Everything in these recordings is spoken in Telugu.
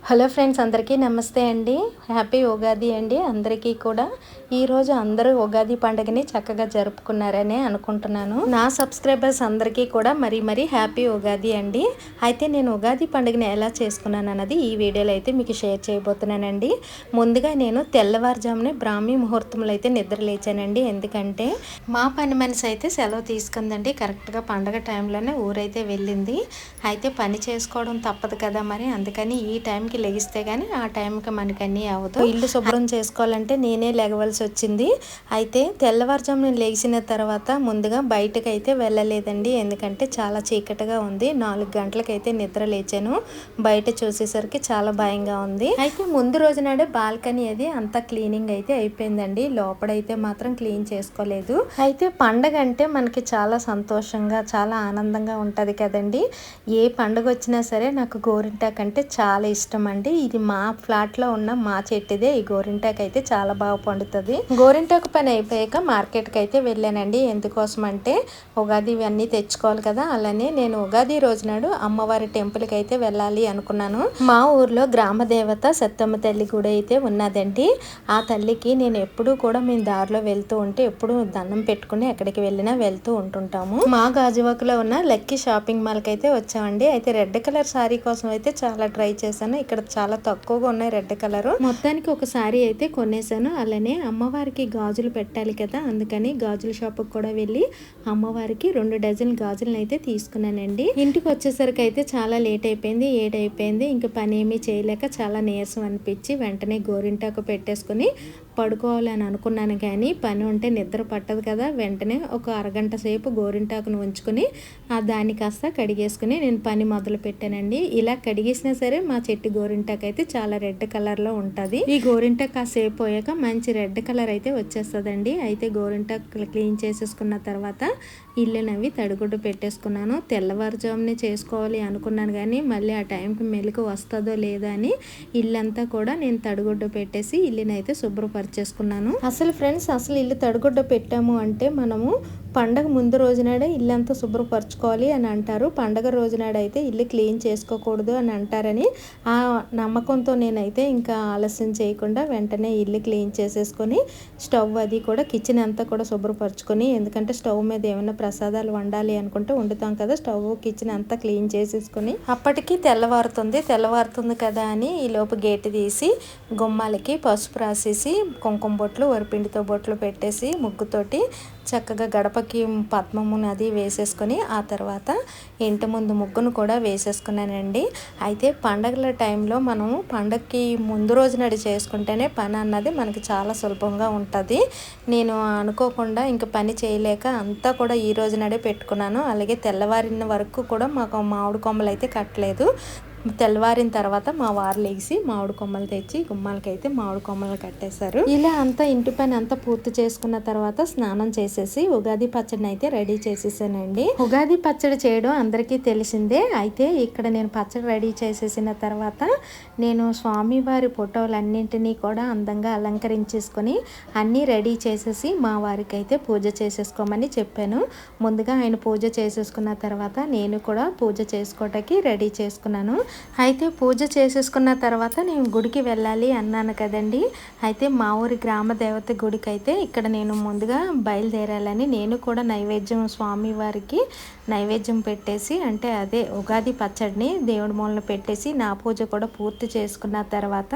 హలో ఫ్రెండ్స్, అందరికీ నమస్తే అండి. హ్యాపీ ఉగాది అండి అందరికీ కూడా. ఈరోజు అందరూ ఉగాది పండుగని చక్కగా జరుపుకున్నారని అనుకుంటున్నాను. నా సబ్స్క్రైబర్స్ అందరికీ కూడా మరీ హ్యాపీ ఉగాది అండి. అయితే నేను ఉగాది పండుగని ఎలా చేసుకున్నాను అన్నది ఈ వీడియోలో అయితే మీకు షేర్ చేయబోతున్నానండి. ముందుగా నేను తెల్లవారుజామునే బ్రాహ్మీ ముహూర్తంలో అయితే నిద్ర లేచానండి. ఎందుకంటే మా పని మనిషి అయితే సెలవు తీసుకుందండి. కరెక్ట్గా పండుగ టైంలోనే ఊరైతే వెళ్ళింది. అయితే పని చేసుకోవడం తప్పదు కదా మరి, అందుకని ఈ టైంకి లెగిస్తే కానీ ఆ టైంకి మనకి అన్నీ అవ్వదు. ఇల్లు శుభ్రం చేసుకోవాలంటే నేనే లెగవలసి వచ్చింది. అయితే తెల్లవారుజామున లేచిన తర్వాత ముందుగా బయటకు అయితే వెళ్ళలేదండి. ఎందుకంటే చాలా చీకటిగా ఉంది. 4 గంటలకైతే నిద్ర లేచాను. బయట చూసేసరికి చాలా భయంగా ఉంది. అయితే ముందు రోజు నాడే బాల్కనీ అది అంతా క్లీనింగ్ అయితే అయిపోయిందండి. లోపడైతే మాత్రం క్లీన్ చేసుకోలేదు. అయితే పండగ అంటే మనకి చాలా సంతోషంగా చాలా ఆనందంగా ఉంటుంది కదండి. ఏ పండుగ వచ్చినా సరే నాకు గోరింటాకు అంటే చాలా ఇష్టం అండి. ఇది మా ఫ్లాట్లో ఉన్న మా చెట్టుదే. ఈ గోరింటాకు అయితే చాలా బాగా పండుతుంది. గోరింటాకు పని అయిపోయాక మార్కెట్కి అయితే వెళ్ళానండి. ఎందుకోసం అంటే ఉగాది ఇవన్నీ తెచ్చుకోవాలి కదా. అలానే నేను ఉగాది రోజు నాడు అమ్మవారి టెంపుల్కి అయితే వెళ్ళాలి అనుకున్నాను. మా ఊర్లో గ్రామ దేవత సత్తమ్మ తల్లి గుడి అయితే ఉన్నదండి. ఆ తల్లికి నేను ఎప్పుడూ కూడా మేము దారిలో వెళ్తూ ఉంటే ఎప్పుడు దండం పెట్టుకుని ఎక్కడికి వెళ్ళినా వెళ్తూ ఉంటుంటాము. మా గాజువాకలో ఉన్న లక్కీ షాపింగ్ మాల్కి అయితే వచ్చామండి. అయితే రెడ్ కలర్ శారీ కోసం అయితే చాలా ట్రై చేశాను. ఇక్కడ చాలా తక్కువగా ఉన్నాయి రెడ్ కలర్. మొత్తానికి ఒక శారీ అయితే కొనేసాను. అలానే అమ్మవారికి గాజులు పెట్టాలి కదా, అందుకని గాజుల షాప్కి కూడా వెళ్ళి అమ్మవారికి 2 డజన్ గాజులను అయితే తీసుకున్నానండి. ఇంటికి వచ్చేసరికి అయితే చాలా లేట్ అయిపోయింది. 7 అయిపోయింది. ఇంకా పని ఏమీ చేయలేక చాలా నీరసం అనిపించి వెంటనే గోరింటాకు పెట్టేసుకుని పడుకోవాలని అనుకున్నాను. కానీ పని ఉంటే నిద్ర పట్టదు కదా. వెంటనే ఒక అరగంట సేపు గోరింటాకును ఉంచుకుని దాన్ని కాస్త కడిగేసుకుని నేను పని మొదలు పెట్టానండి. ఇలా కడిగేసినా సరే మా చెట్టు గోరింటాకు అయితే చాలా రెడ్ కలర్లో ఉంటుంది. ఈ గోరింటాకు కాసేపు పోయాక మంచి రెడ్ కలర్ అయితే వచ్చేస్తుందండి. అయితే గోరింటాకు క్లీన్ చేసేసుకున్న తర్వాత ఇల్లునవి తడిగుడ్డు పెట్టేసుకున్నాను. తెల్లవారుజామునే చేసుకోవాలి అనుకున్నాను కానీ మళ్ళీ ఆ టైంకి మెలకు వస్తుందో లేదా అని ఇల్లంతా కూడా నేను తడిగుడ్డు పెట్టేసి ఇల్లునైతే శుభ్రపరిచేసుకున్నాను. అసలు ఫ్రెండ్స్, ఇల్లు తడిగుడ్డ పెట్టాము అంటే మనము పండగ ముందు రోజునాడే ఇల్లంతా శుభ్రపరచుకోవాలి అని అంటారు. పండగ రోజునాడైతే ఇల్లు క్లీన్ చేసుకోకూడదు అని అంటారని ఆ నమ్మకంతో నేనైతే ఇంకా ఆలస్యం చేయకుండా వెంటనే ఇల్లు క్లీన్ చేసేసుకొని స్టవ్ అది కూడా కిచెన్ అంతా కూడా శుభ్రపరచుకొని, ఎందుకంటే స్టవ్ మీద ఏమైనా ప్రసాదాలు వండాలి అనుకుంటే వండుతాం కదా, స్టవ్ కిచెన్ అంతా క్లీన్ చేసేసుకొని అప్పటికి తెల్లవారుతుంది కదా అని ఈ లోపు గేటు తీసి గుమ్మాలకి పసుపు రాసేసి కుంకుమ బొట్లు వరిపిండితో బొట్లు పెట్టేసి ముగ్గుతోటి చక్కగా గడపకి పద్మమును అది వేసేసుకొని ఆ తర్వాత ఇంటి ముందు ముగ్గును కూడా వేసేసుకున్నానండి. అయితే పండగల టైంలో మనము పండగకి ముందు రోజు నాడు చేసుకుంటేనే పని అన్నది మనకి చాలా సులభంగా ఉంటుంది. నేను అనుకోకుండా ఇంక పని చేయలేక అంతా కూడా ఈ రోజు నాడే పెట్టుకున్నాను. అలాగే తెల్లవారిన వరకు కూడా మాకు మామిడి కొమ్మలు అయితే కట్టలేదు. తెల్లవారిన తర్వాత మా వారు లేచి మామిడి కొమ్మలు తెచ్చి గుమ్మాలకైతే మామిడి కొమ్మలు కట్టేశారు. ఇలా అంతా ఇంటి పని అంతా పూర్తి చేసుకున్న తర్వాత స్నానం చేసేసి ఉగాది పచ్చడిని అయితే రెడీ చేసేసానండి. ఉగాది పచ్చడి చేయడం అందరికీ తెలిసిందే. అయితే ఇక్కడ నేను పచ్చడి రెడీ చేసేసిన తర్వాత నేను స్వామివారి ఫోటోలన్నింటినీ కూడా అందంగా అలంకరించేసుకొని అన్నీ రెడీ చేసేసి మా వారికి అయితే పూజ చేసేసుకోమని చెప్పాను. ముందుగా ఆయన పూజ చేసేసుకున్న తర్వాత నేను కూడా పూజ చేసుకోవటానికి రెడీ చేసుకున్నాను. అయితే పూజ చేసేసుకున్న తర్వాత నేను గుడికి వెళ్ళాలి అన్నాను కదండి. అయితే మా ఊరి గ్రామ దేవత గుడికి అయితే ఇక్కడ నేను ముందుగా బయలుదేరాలని నేను కూడా నైవేద్యం స్వామివారికి నైవేద్యం పెట్టేసి, అంటే అదే ఉగాది పచ్చడిని దేవుడి మూలన పెట్టేసి నా పూజ కూడా పూర్తి చేసుకున్న తర్వాత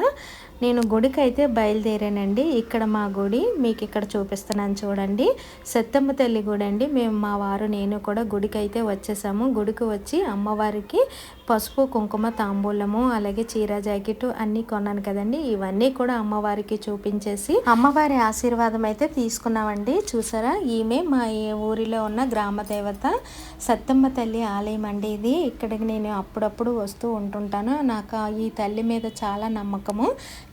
నేను గుడికి అయితే బయలుదేరానండి. ఇక్కడ మా గుడి మీకు ఇక్కడ చూపిస్తున్నాను చూడండి. సత్తమ్మ తల్లి గుడి అండి. మేము మా వారు నేను కూడా గుడికి అయితే వచ్చేసాము. గుడికి వచ్చి అమ్మవారికి పసుపు కుంకుమ తాంబూలము అలాగే చీర జాకెట్ అన్నీ కొన్నాను కదండి. ఇవన్నీ కూడా అమ్మవారికి చూపించేసి అమ్మవారి ఆశీర్వాదం అయితే తీసుకున్నామండి. చూసారా, ఈమె మా ఊరిలో ఉన్న గ్రామ దేవత సత్తమ్మ తల్లి ఆలయం అండి ఇది. ఇక్కడికి నేను అప్పుడప్పుడు వస్తూ ఉంటుంటాను. నాకు ఈ తల్లి మీద చాలా నమ్మకము.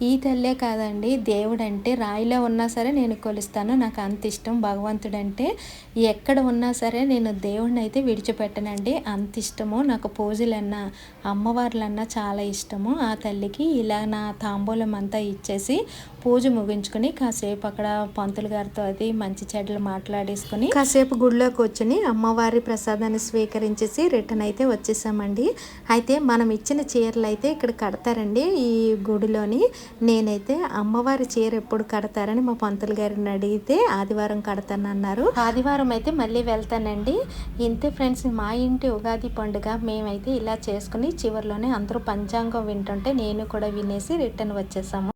ఈ తల్లే కాదండి, దేవుడు అంటే రాయిలో ఉన్నా సరే నేను కొలుస్తాను. నాకు అంత ఇష్టం భగవంతుడంటే. ఎక్కడ ఉన్నా సరే నేను దేవుడిని అయితే విడిచిపెట్టనండి, అంత ఇష్టము నాకు. పూజలన్నా అమ్మవార్లన్నా చాలా ఇష్టము ఆ తల్లికి. ఇలా నా తాంబూలం అంతా ఇచ్చేసి పూజ ముగించుకొని కాసేపు అక్కడ పంతులు గారితో అది మంచి చెడ్డలు మాట్లాడేసుకుని కాసేపు గుడిలోకి వచ్చి అమ్మవారి ప్రసాదం ప్రసాదాన్ని స్వీకరించేసి రిటర్న్ అయితే వచ్చేసామండి. అయితే మనం ఇచ్చిన చీరలు అయితే ఇక్కడ కడతారండి ఈ గుడిలోని. నేనైతే అమ్మవారి చీర ఎప్పుడు కడతారని మా పంతులు గారిని అడిగితే ఆదివారం కడతానన్నారు. ఆదివారం అయితే మళ్ళీ వెళ్తానండి. ఇంతే ఫ్రెండ్స్, మా ఇంటి ఉగాది పండుగ మేమైతే ఇలా చేసుకుని చివరిలోనే అందరూ పంచాంగం వింటుంటే నేను కూడా వినేసి రిటర్న్ వచ్చేసాము.